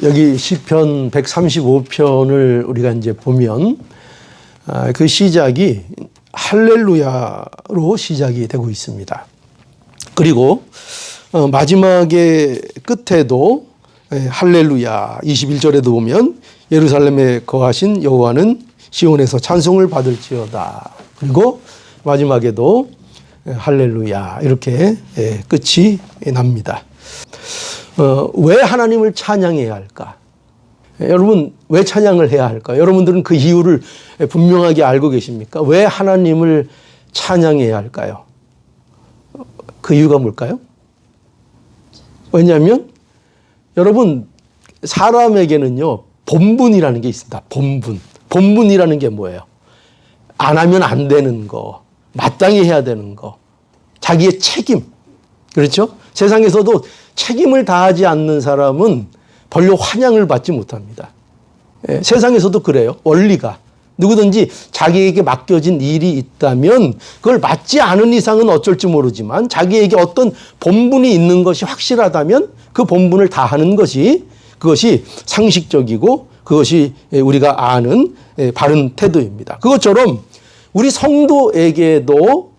여기 시편 135편을 우리가 이제 보면 그 시작이 할렐루야로 시작이 되고 있습니다. 그리고 마지막에 끝에도 할렐루야 21절에도 보면 예루살렘에 거하신 여호와는 시온에서 찬송을 받을지어다. 그리고 마지막에도 할렐루야 이렇게 끝이 납니다. 왜 하나님을 찬양해야 할까? 여러분 왜 찬양을 해야 할까? 여러분들은 그 이유를 분명하게 알고 계십니까? 왜 하나님을 찬양해야 할까요? 그 이유가 뭘까요? 왜냐하면 여러분 사람에게는요 본분이라는 게 있습니다. 본분이라는 게 뭐예요? 안 하면 안 되는 거, 마땅히 해야 되는 거, 자기의 책임. 그렇죠? 세상에서도 책임을 다하지 않는 사람은 별로 환영을 받지 못합니다. 세상에서도 그래요. 원리가. 누구든지 자기에게 맡겨진 일이 있다면 그걸 맡지 않은 이상은 어쩔지 모르지만 자기에게 어떤 본분이 있는 것이 확실하다면 그 본분을 다하는 것이 그것이 상식적이고 그것이 우리가 아는 바른 태도입니다. 그것처럼 우리 성도에게도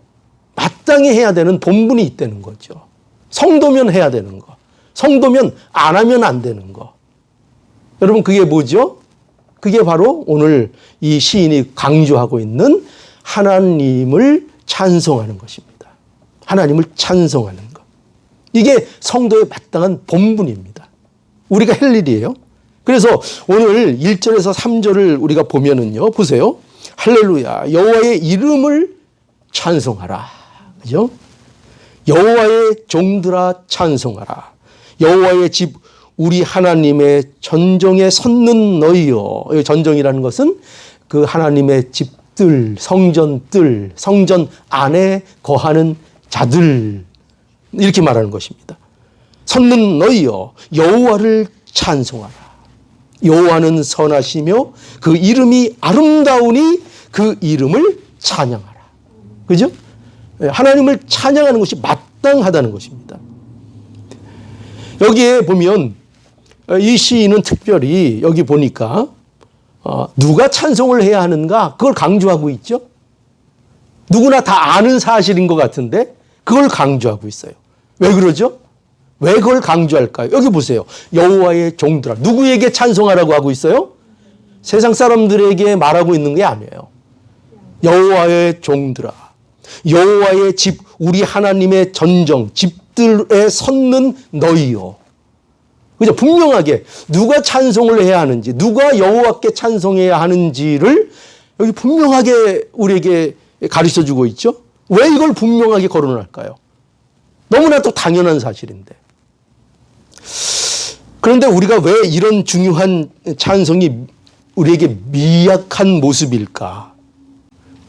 마땅히 해야 되는 본분이 있다는 거죠. 성도면 해야 되는 거. 성도면 안 하면 안 되는 거. 여러분 그게 뭐죠? 그게 바로 오늘 이 시인이 강조하고 있는 하나님을 찬송하는 것입니다. 하나님을 찬송하는 것. 이게 성도의 마땅한 본분입니다. 우리가 할 일이에요. 그래서 오늘 1절에서 3절을 우리가 보면은요. 보세요. 할렐루야. 여호와의 이름을 찬송하라. 그죠? 여호와의 종들아 찬송하라. 여호와의 집 우리 하나님의 전정에 섰는 너희여. 전정이라는 것은 그 하나님의 집들, 성전들, 성전 안에 거하는 자들 이렇게 말하는 것입니다. 섰는 너희여 여호와를 찬송하라. 여호와는 선하시며 그 이름이 아름다우니 그 이름을 찬양하라. 그죠? 하나님을 찬양하는 것이 마땅하다는 것입니다. 여기에 보면 이 시인은 특별히 여기 보니까 누가 찬송을 해야 하는가 그걸 강조하고 있죠. 누구나 다 아는 사실인 것 같은데 그걸 강조하고 있어요. 왜 그러죠? 왜 그걸 강조할까요? 여기 보세요. 여호와의 종들아. 누구에게 찬송하라고 하고 있어요? 세상 사람들에게 말하고 있는 게 아니에요. 여호와의 종들아. 여호와의 집 우리 하나님의 전정 집들에 섰는 너희요. 그죠? 분명하게 누가 찬송을 해야 하는지 누가 여호와께 찬송해야 하는지를 여기 분명하게 우리에게 가르쳐주고 있죠. 왜 이걸 분명하게 거론할까요? 너무나도 당연한 사실인데. 그런데 우리가 왜 이런 중요한 찬송이 우리에게 미약한 모습일까?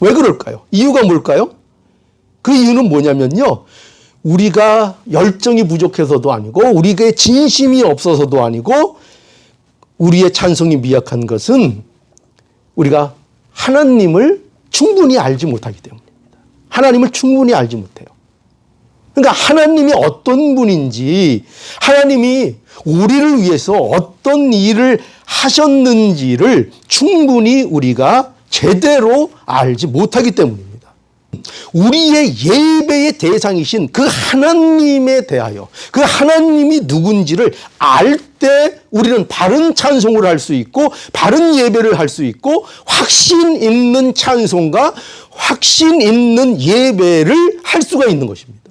왜 그럴까요? 이유가 뭘까요? 그 이유는 뭐냐면요. 우리가 열정이 부족해서도 아니고 우리에게 진심이 없어서도 아니고 우리의 찬송이 미약한 것은 우리가 하나님을 충분히 알지 못하기 때문입니다. 하나님을 충분히 알지 못해요. 그러니까 하나님이 어떤 분인지 하나님이 우리를 위해서 어떤 일을 하셨는지를 충분히 우리가 제대로 알지 못하기 때문입니다. 우리의 예배의 대상이신 그 하나님에 대하여 그 하나님이 누군지를 알 때 우리는 바른 찬송을 할 수 있고 바른 예배를 할 수 있고 확신 있는 찬송과 확신 있는 예배를 할 수가 있는 것입니다.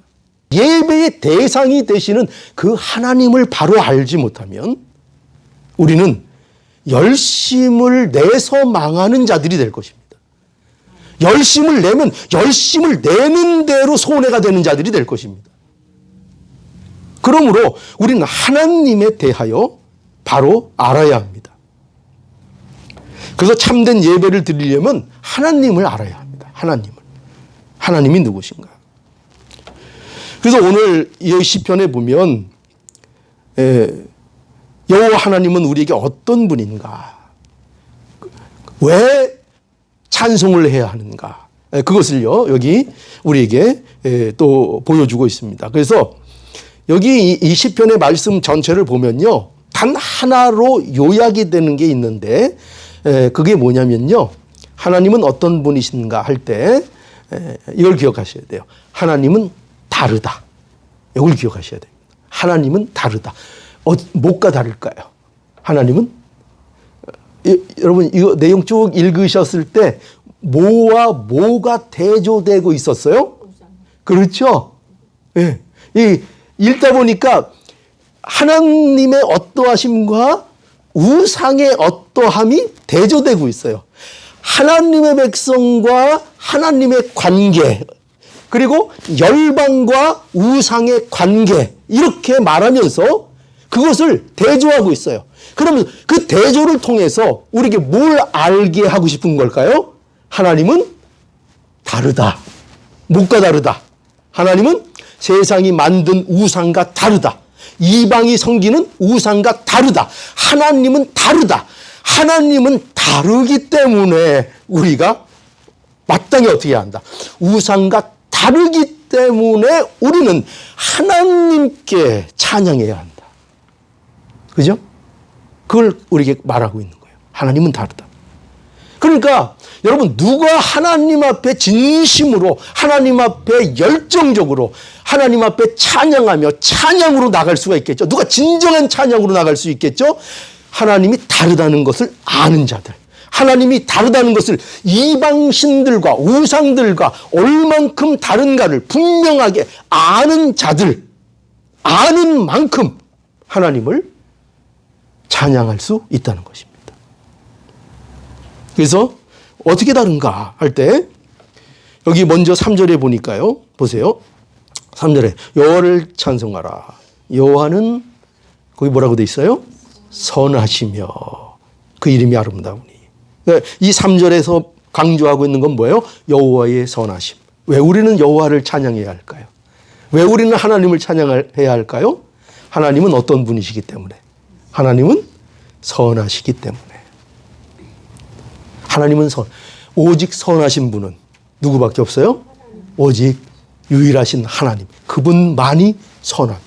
예배의 대상이 되시는 그 하나님을 바로 알지 못하면 우리는 열심을 내서 망하는 자들이 될 것입니다. 열심을 내면 열심을 내는 대로 손해가 되는 자들이 될 것입니다. 그러므로 우리는 하나님에 대하여 바로 알아야 합니다. 그래서 참된 예배를 드리려면 하나님을 알아야 합니다. 하나님이 누구신가? 그래서 오늘 이 시편에 보면 여호와 하나님은 우리에게 어떤 분인가? 왜 찬송을 해야 하는가? 그것을요 여기 우리에게 또 보여주고 있습니다. 그래서 여기 이 시편의 말씀 전체를 보면요 단 하나로 요약이 되는 게 있는데 그게 뭐냐면요. 하나님은 어떤 분이신가 할 때 이걸 기억하셔야 돼요. 하나님은 다르다. 이걸 기억하셔야 됩니다. 하나님은 다르다. 뭐가 다를까요? 하나님은 여러분 이거 내용 쭉 읽으셨을 때 뭐와 뭐가 대조되고 있었어요? 그렇죠? 예. 읽다 보니까 하나님의 어떠하심과 우상의 어떠함이 대조되고 있어요. 하나님의 백성과 하나님의 관계, 그리고 열방과 우상의 관계, 이렇게 말하면서 그것을 대조하고 있어요. 그러면 그 대조를 통해서 우리에게 뭘 알게 하고 싶은 걸까요? 하나님은 다르다. 뭐가 다르다? 하나님은 세상이 만든 우상과 다르다. 이방이 섬기는 우상과 다르다. 하나님은 다르다. 하나님은 다르기 때문에 우리가 마땅히 어떻게 해야 한다. 우상과 다르기 때문에 우리는 하나님께 찬양해야 한다. 그죠? 그걸 우리에게 말하고 있는 거예요. 하나님은 다르다. 그러니까 여러분 누가 하나님 앞에 진심으로 하나님 앞에 열정적으로 하나님 앞에 찬양하며 찬양으로 나갈 수가 있겠죠. 누가 진정한 찬양으로 나갈 수 있겠죠. 하나님이 다르다는 것을 아는 자들, 하나님이 다르다는 것을 이방신들과 우상들과 얼만큼 다른가를 분명하게 아는 자들, 아는 만큼 하나님을 찬양할 수 있다는 것입니다. 그래서 어떻게 다른가 할 때 여기 먼저 3절에 보니까요. 보세요. 3절에 여호와를 찬송하라. 여호와는 거기 뭐라고 돼 있어요? 선하시며 그 이름이 아름다우니. 이 3절에서 강조하고 있는 건 뭐예요? 여호와의 선하심. 왜 우리는 여호와를 찬양해야 할까요? 왜 우리는 하나님을 찬양해야 할까요? 하나님은 어떤 분이시기 때문에. 하나님은 선하시기 때문에. 하나님은 오직 선하신 분은 누구밖에 없어요? 오직 유일하신 하나님. 그분만이 선합니다.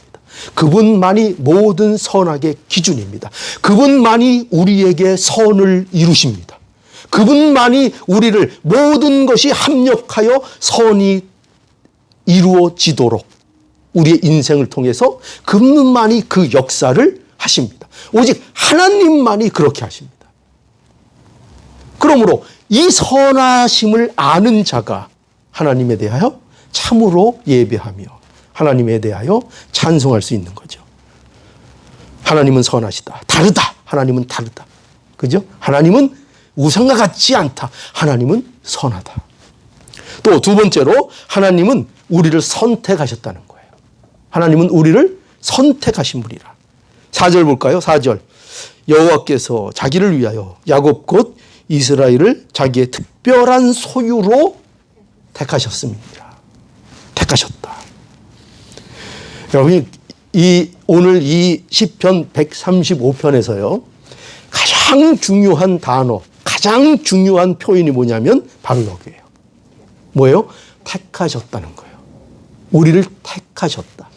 그분만이 모든 선악의 기준입니다. 그분만이 우리에게 선을 이루십니다. 그분만이 우리를 모든 것이 합력하여 선이 이루어지도록 우리의 인생을 통해서 그분만이 그 역사를 하십니다. 오직 하나님만이 그렇게 하십니다. 그러므로 이 선하심을 아는 자가 하나님에 대하여 참으로 예배하며 하나님에 대하여 찬송할 수 있는 거죠. 하나님은 선하시다. 다르다. 하나님은 다르다. 그죠? 하나님은 우상과 같지 않다. 하나님은 선하다. 또 두 번째로 하나님은 우리를 선택하셨다는 거예요. 하나님은 우리를 선택하신 분이라. 4절 볼까요? 4절. 여호와께서 자기를 위하여 야곱 곧 이스라엘을 자기의 특별한 소유로 택하셨습니다. 택하셨다. 여러분이 오늘 이 시편 135편에서요. 가장 중요한 단어, 가장 중요한 표현이 뭐냐면 바로 여기예요. 뭐예요? 택하셨다는 거예요. 우리를 택하셨다.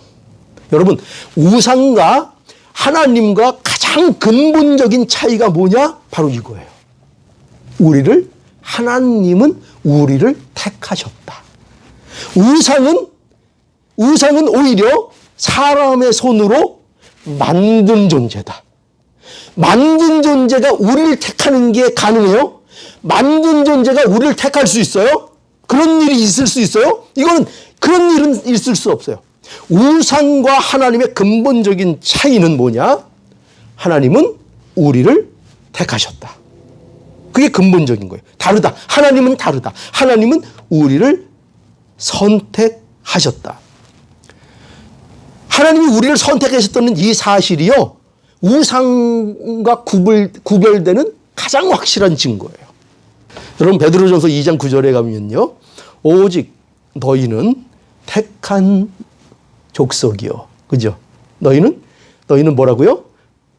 여러분, 우상과 하나님과 가장 근본적인 차이가 뭐냐? 바로 이거예요. 하나님은 우리를 택하셨다. 우상은 오히려 사람의 손으로 만든 존재다. 만든 존재가 우리를 택하는 게 가능해요? 만든 존재가 우리를 택할 수 있어요? 그런 일이 있을 수 있어요? 이거는 그런 일은 있을 수 없어요. 우상과 하나님의 근본적인 차이는 뭐냐? 하나님은 우리를 택하셨다. 그게 근본적인 거예요. 다르다. 하나님은 다르다. 하나님은 우리를 선택하셨다. 하나님이 우리를 선택하셨다는 이 사실이요. 우상과 구별되는 가장 확실한 증거예요. 여러분 베드로전서 2장 9절에 가면요. 오직 너희는 택한 족속이요. 그죠? 너희는 뭐라고요?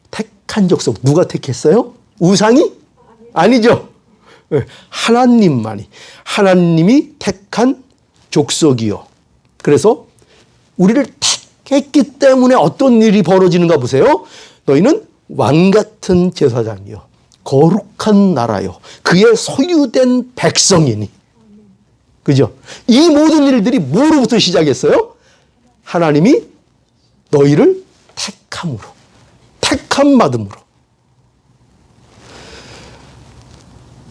택한 족속. 누가 택했어요? 우상이? 아니죠. 하나님이 택한 족속이요. 그래서 우리를 택했기 때문에 어떤 일이 벌어지는가 보세요. 너희는 왕 같은 제사장이요, 거룩한 나라요, 그의 소유된 백성이니. 그죠? 이 모든 일들이 뭐로부터 시작했어요? 하나님이 너희를 택함으로, 택함 받음으로.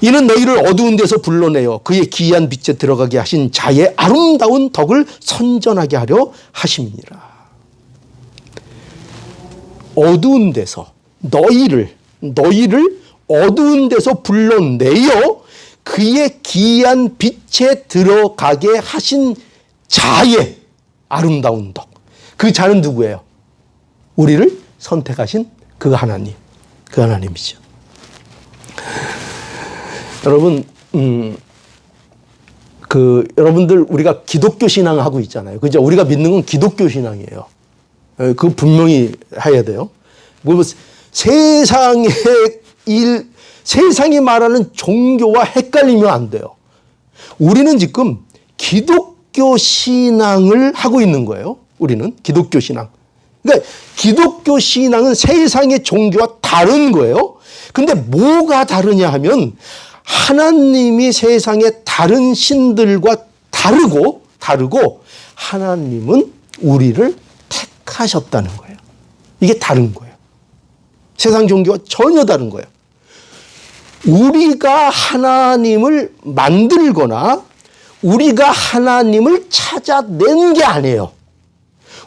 이는 너희를 어두운 데서 불러내어 그의 기이한 빛에 들어가게 하신 자의 아름다운 덕을 선전하게 하려 하심이니라. 어두운 데서 너희를 어두운 데서 불러내어 그의 기이한 빛에 들어가게 하신 자의 아름다운 덕. 그 자는 누구예요? 우리를 선택하신 그 하나님. 그 하나님이죠. 여러분, 여러분들 우리가 기독교 신앙하고 있잖아요. 그죠? 우리가 믿는 건 기독교 신앙이에요. 그거 분명히 해야 돼요. 뭐 세상이 말하는 종교와 헷갈리면 안 돼요. 우리는 지금 기독교 신앙을 하고 있는 거예요. 우리는 기독교 신앙. 그러니까 기독교 신앙은 세상의 종교와 다른 거예요. 근데 뭐가 다르냐 하면 하나님이 세상의 다른 신들과 다르고 하나님은 우리를 택하셨다는 거예요. 이게 다른 거예요. 세상 종교와 전혀 다른 거예요. 우리가 하나님을 만들거나 우리가 하나님을 찾아낸 게 아니에요.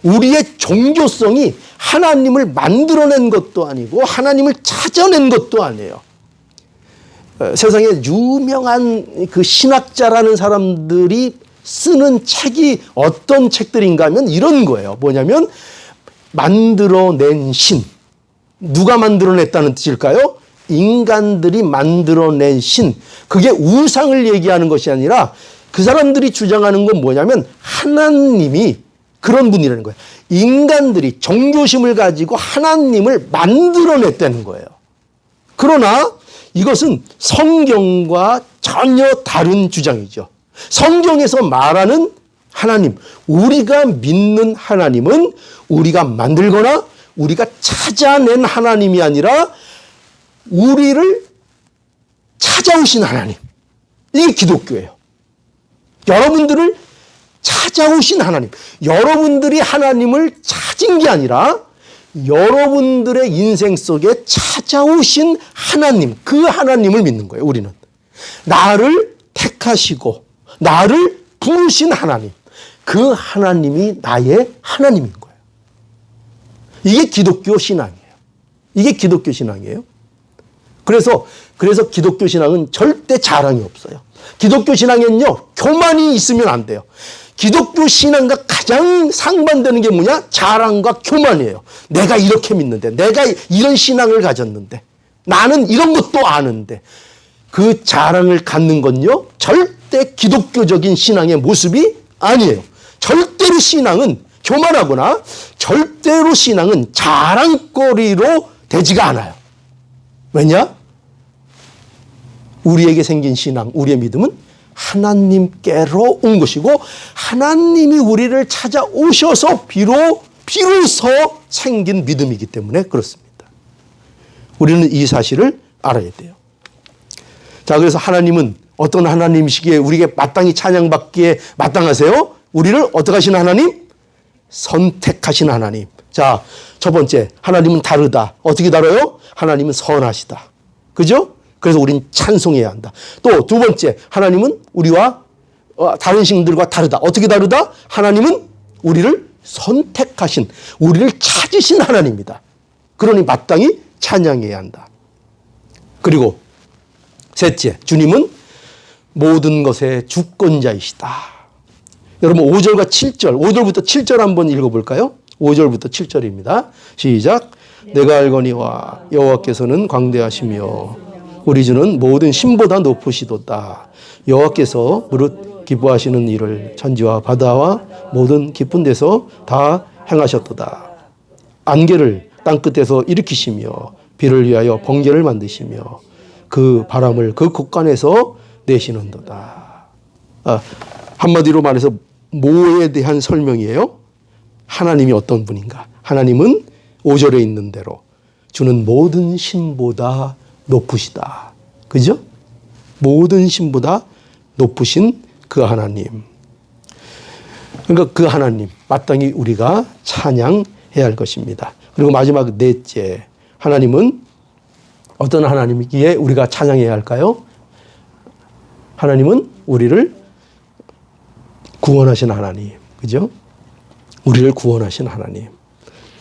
우리의 종교성이 하나님을 만들어낸 것도 아니고 하나님을 찾아낸 것도 아니에요. 세상에 유명한 그 신학자라는 사람들이 쓰는 책이 어떤 책들인가 하면 이런 거예요. 뭐냐면 만들어낸 신. 누가 만들어냈다는 뜻일까요? 인간들이 만들어낸 신. 그게 우상을 얘기하는 것이 아니라 그 사람들이 주장하는 건 뭐냐면 하나님이 그런 분이라는 거예요. 인간들이 종교심을 가지고 하나님을 만들어냈다는 거예요. 그러나 이것은 성경과 전혀 다른 주장이죠. 성경에서 말하는 하나님, 우리가 믿는 하나님은 우리가 만들거나 우리가 찾아낸 하나님이 아니라 우리를 찾아오신 하나님. 이게 기독교예요. 여러분들을 찾아오신 하나님. 여러분들이 하나님을 찾은 게 아니라 여러분들의 인생 속에 찾아오신 하나님, 그 하나님을 믿는 거예요. 우리는 나를 택하시고 나를 부르신 하나님, 그 하나님이 나의 하나님인 거예요. 이게 기독교 신앙이에요. 이게 기독교 신앙이에요. 그래서 기독교 신앙은 절대 자랑이 없어요. 기독교 신앙에는요, 교만이 있으면 안 돼요. 기독교 신앙과 가장 상반되는 게 뭐냐? 자랑과 교만이에요. 내가 이렇게 믿는데, 내가 이런 신앙을 가졌는데, 나는 이런 것도 아는데, 그 자랑을 갖는 건요, 절대 기독교적인 신앙의 모습이 아니에요. 절대로 신앙은 교만하거나 절대로 신앙은 자랑거리로 되지가 않아요. 왜냐? 우리에게 생긴 신앙, 우리의 믿음은 하나님께로 온 것이고 하나님이 우리를 찾아오셔서 비로소 생긴 믿음이기 때문에 그렇습니다. 우리는 이 사실을 알아야 돼요. 자, 그래서 하나님은 어떤 하나님이시기에 우리에게 마땅히 찬양받기에 마땅하세요? 우리를 어떻게 하신 하나님? 선택하신 하나님. 자, 첫 번째, 하나님은 다르다. 어떻게 다르요? 하나님은 선하시다. 그죠? 그래서 우린 찬송해야 한다. 또 두 번째, 하나님은 우리와 다른 신들과 다르다. 어떻게 다르다? 하나님은 우리를 선택하신, 우리를 찾으신 하나님이다. 그러니 마땅히 찬양해야 한다. 그리고 셋째, 주님은 모든 것의 주권자이시다. 여러분 5절과 7절, 5절부터 7절 한번 읽어볼까요? 5절부터 7절입니다. 시작. 내가 알거니와 여호와께서는 광대하시며 우리 주는 모든 신보다 높으시도다. 여호와께서 무릇 기뻐하시는 일을 천지와 바다와 모든 깊은 데서 다 행하셨도다. 안개를 땅끝에서 일으키시며 비를 위하여 번개를 만드시며 그 바람을 그 곳간에서 내시는도다. 한마디로 말해서 뭐에 대한 설명이에요? 하나님이 어떤 분인가? 하나님은 5절에 있는 대로 주는 모든 신보다 높으시다. 그죠? 모든 신보다 높으신 그 하나님. 그러니까 그 하나님 마땅히 우리가 찬양해야 할 것입니다. 그리고 마지막 넷째, 하나님은 어떤 하나님이기에 우리가 찬양해야 할까요? 하나님은 우리를 구원하신 하나님. 그죠? 우리를 구원하신 하나님.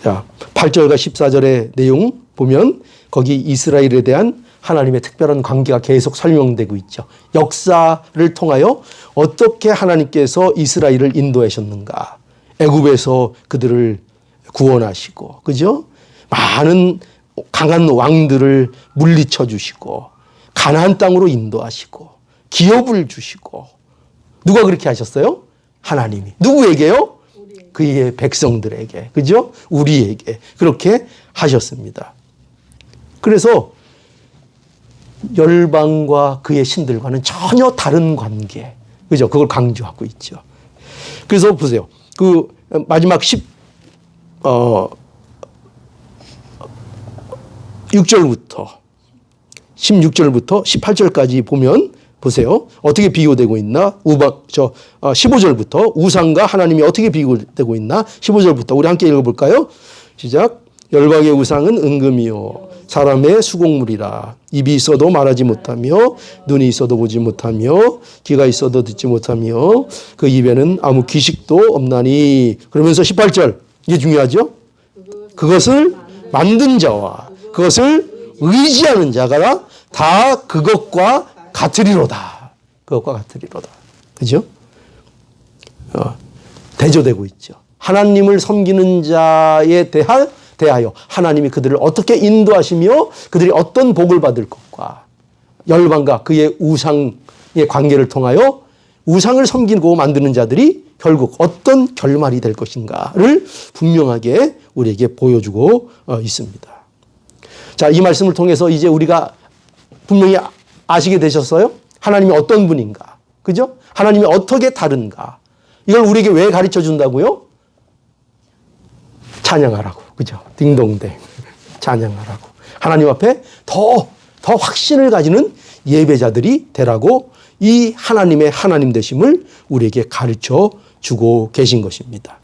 자, 8절과 14절의 내용 보면 거기 이스라엘에 대한 하나님의 특별한 관계가 계속 설명되고 있죠. 역사를 통하여 어떻게 하나님께서 이스라엘을 인도하셨는가. 애굽에서 그들을 구원하시고, 그죠? 많은 강한 왕들을 물리쳐 주시고, 가나안 땅으로 인도하시고, 기업을 주시고, 누가 그렇게 하셨어요? 하나님이. 누구에게요? 그의 백성들에게. 그죠? 우리에게. 그렇게 하셨습니다. 그래서 열방과 그의 신들과는 전혀 다른 관계. 그죠? 그걸 강조하고 있죠. 그래서 보세요. 그 마지막 6절부터 16절부터 18절까지 보면 보세요. 어떻게 비교되고 있나? 15절부터 우상과 하나님이 어떻게 비교되고 있나? 15절부터 우리 함께 읽어볼까요? 시작. 열방의 우상은 은금이요 사람의 수곡물이라. 입이 있어도 말하지 못하며 눈이 있어도 보지 못하며 귀가 있어도 듣지 못하며 그 입에는 아무 기식도 없나니. 그러면서 18절 이게 중요하죠. 그것을 만든 자와 그것을 의지하는 자가 다 그것과 같으리로다. 그것과 같으리로다. 그죠? 대조되고 있죠. 하나님을 섬기는 자에 대하여 하나님이 그들을 어떻게 인도하시며 그들이 어떤 복을 받을 것과 열방과 그의 우상의 관계를 통하여 우상을 섬기고 만드는 자들이 결국 어떤 결말이 될 것인가를 분명하게 우리에게 보여주고 있습니다. 자, 이 말씀을 통해서 이제 우리가 분명히 아시게 되셨어요? 하나님이 어떤 분인가? 그죠? 하나님이 어떻게 다른가? 이걸 우리에게 왜 가르쳐 준다고요? 찬양하라고. 그죠? 딩동댕. 찬양하라고. 하나님 앞에 더 확신을 가지는 예배자들이 되라고 이 하나님의 하나님 되심을 우리에게 가르쳐 주고 계신 것입니다.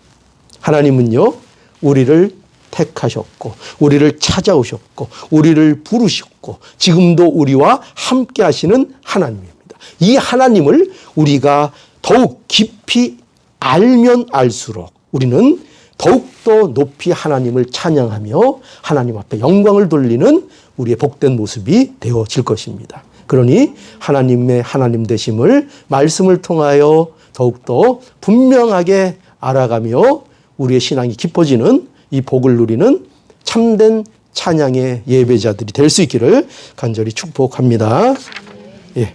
하나님은요, 우리를 택하셨고, 우리를 찾아오셨고, 우리를 부르셨고, 지금도 우리와 함께 하시는 하나님입니다. 이 하나님을 우리가 더욱 깊이 알면 알수록 우리는 더욱더 높이 하나님을 찬양하며 하나님 앞에 영광을 돌리는 우리의 복된 모습이 되어질 것입니다. 그러니 하나님의 하나님 되심을 말씀을 통하여 더욱더 분명하게 알아가며 우리의 신앙이 깊어지는 이 복을 누리는 참된 찬양의 예배자들이 될 수 있기를 간절히 축복합니다. 예.